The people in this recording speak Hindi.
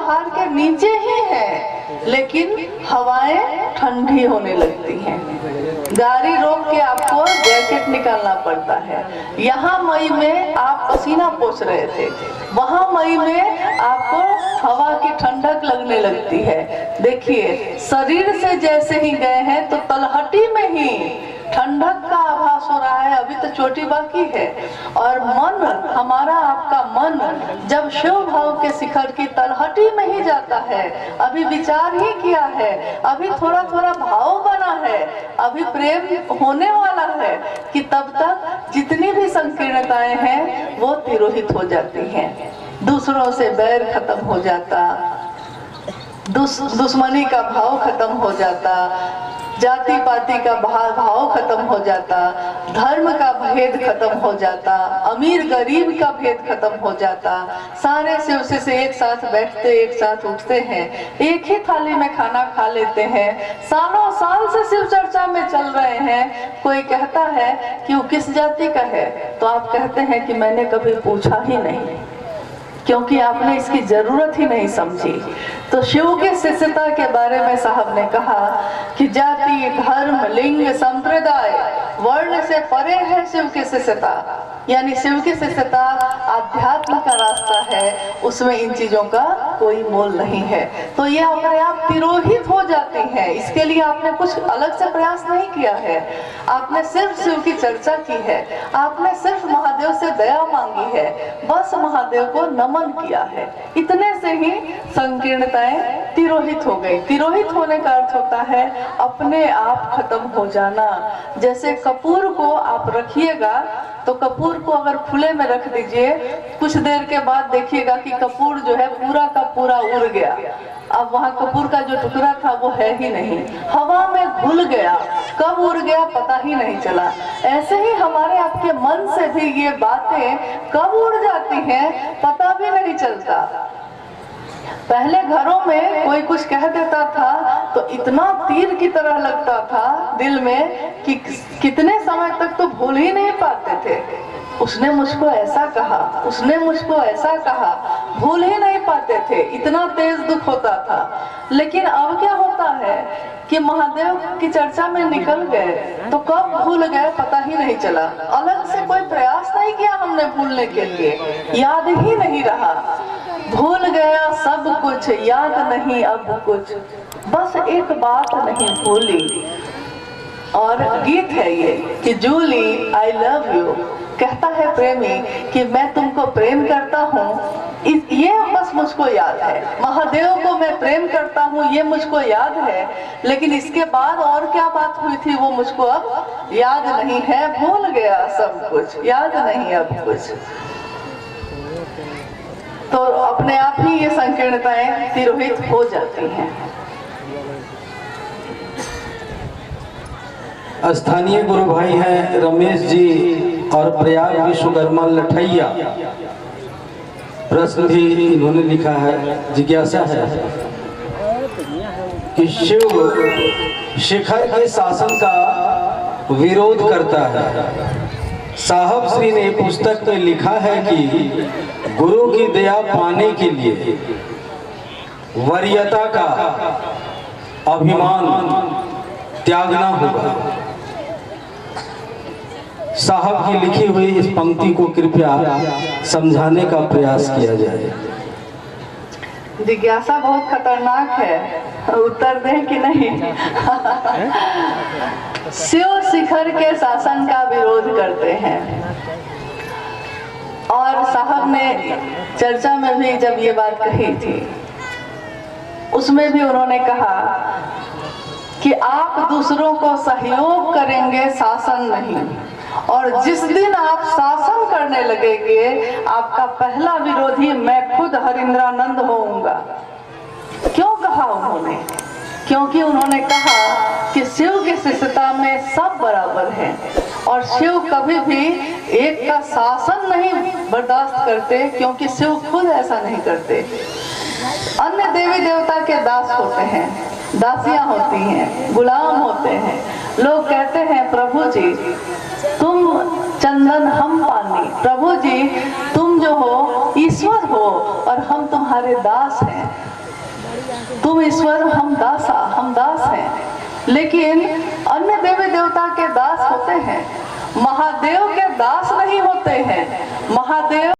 पहाड़ के नीचे ही है, लेकिन हवाएं ठंडी होने लगती हैं। गाड़ी रोक के आपको जैकेट निकालना पड़ता है। यहाँ मई में आप पसीना पोंछ रहे थे, वहां मई में आपको हवा की ठंडक लगने लगती है। देखिए, शरीर से जैसे ही गए हैं तो तलहटी में ही ठंडक का आभास हो रहा है, अभी तो चोटी बाकी है। और मन, हमारा आपका मन जब शिव भाव के शिखर की तलहटी में ही जाता है, अभी विचार ही किया है, अभी थोड़ा थोड़ा भाव बना है, अभी प्रेम होने वाला है, कि तब तक जितनी भी संकीर्णताएं हैं वो तिरोहित हो जाती हैं। दूसरों से बैर खत्म हो जाता, दुश्मनी का भाव खत्म हो जाता, जाति पाति का भाव खत्म हो जाता, धर्म का भेद खत्म हो जाता, अमीर गरीब का भेद खत्म हो जाता। सारे शिव से एक साथ बैठते, एक साथ उठते हैं, एक ही थाली में खाना खा लेते हैं, सालों साल से शिव चर्चा में चल रहे हैं। कोई कहता है कि वो किस जाति का है, तो आप कहते हैं कि मैंने कभी पूछा ही नहीं, क्योंकि आपने इसकी जरूरत ही नहीं समझी। तो शिव के शिष्यता के बारे में साहब ने कहा कि जाति, धर्म, लिंग, संप्रदाय, वर्ण से परे है शिव की शिष्यता। यानी शिव की शिष्यता आध्यात्म का रास्ता है, उसमें इन चीजों का कोई मोल नहीं है। तो ये अपने आप तिरोहित हो जाती हैं। इसके लिए आपने कुछ अलग से प्रयास नहीं किया है, आपने सिर्फ शिव की चर्चा की है, आपने सिर्फ महादेव से दया मांगी है, बस महादेव को नमन किया है। इतने से ही संकीर्णताएं तिरोहित हो गई। तिरोहित होने का अर्थ होता है अपने आप खत्म हो जाना। जैसे कपूर को आप रखिएगा, तो कपूर को अगर खुले में रख दीजिए, कुछ देर के बाद देखिएगा कि कपूर जो है पूरा का पूरा उड़ गया। अब वहाँ कपूर का जो टुकड़ा था वो है ही नहीं, हवा में घुल गया, कब उड़ गया पता ही नहीं चला। ऐसे ही हमारे आपके मन से भी ये बातें कब उड़ जाती हैं पता भी नहीं चलता। पहले घरों में कोई कुछ कह देता था तो इतना तीर की तरह लगता था दिल में कि कितने समय तक तो भूल ही नहीं पाते थे। उसने मुझको ऐसा कहा, उसने मुझको ऐसा कहा, भूल ही नहीं पाते थे, इतना तेज दुख होता था। लेकिन अब क्या होता है कि महादेव की चर्चा में निकल गए तो कब भूल गए पता ही नहीं चला। अलग से कोई प्रयास नहीं किया हमने भूलने के लिए, याद ही नहीं रहा। भूल गया सब कुछ, याद नहीं अब कुछ, बस एक बात नहीं भूली। और गीत है ये कि जूली आई लव यू, कहता है प्रेमी कि मैं तुमको प्रेम करता हूँ, ये बस मुझको याद है। महादेव को मैं प्रेम करता हूँ ये मुझको याद है, लेकिन इसके बाद और क्या बात हुई थी वो मुझको अब याद नहीं है। भूल गया सब कुछ, याद नहीं अब कुछ। तो अपने आप ही ये संकीर्णताएं तिरोहित हो जाती हैं। स्थानीय गुरु भाई हैं रमेश जी और प्रयाग विश्वकर्मा लठैया। प्रश्न भी इन्होंने लिखा है, जिज्ञासा है कि शिव शिखर के शासन का विरोध करता है। साहब श्री ने पुस्तक में लिखा है कि गुरु की दया पाने के लिए वरीयता का अभिमान त्यागना होगा। साहब की लिखी हुई इस पंक्ति को कृपया समझाने का प्रयास किया जाए। जिज्ञासा बहुत खतरनाक है, उत्तर दें कि नहीं। शिव शिखर के शासन का विरोध करते हैं। और साहब ने चर्चा में भी जब ये बात कही थी, उसमें भी उन्होंने कहा कि आप दूसरों को सहयोग करेंगे, शासन नहीं। और जिस दिन आप शासन करने लगेंगे, आपका पहला विरोधी मैं खुद हरिंद्रानंद होऊंगा। क्यों कहा उन्होंने? क्योंकि उन्होंने कहा कि शिव की शिष्यता में सब बराबर हैं और शिव कभी भी एक का शासन नहीं बर्दाश्त करते, क्योंकि शिव खुद ऐसा नहीं करते। अन्य देवी देवता के दास होते हैं, दासियां होती हैं, गुलाम होते हैं। लोग कहते हैं प्रभु जी तुम चंदन हम पानी, प्रभु जी तुम जो हो ईश्वर हो और हम तुम्हारे दास हैं। तुम ईश्वर, हम दास हैं। लेकिन अन्य देवी देवता के दास होते हैं, महादेव के दास नहीं होते हैं। महादेव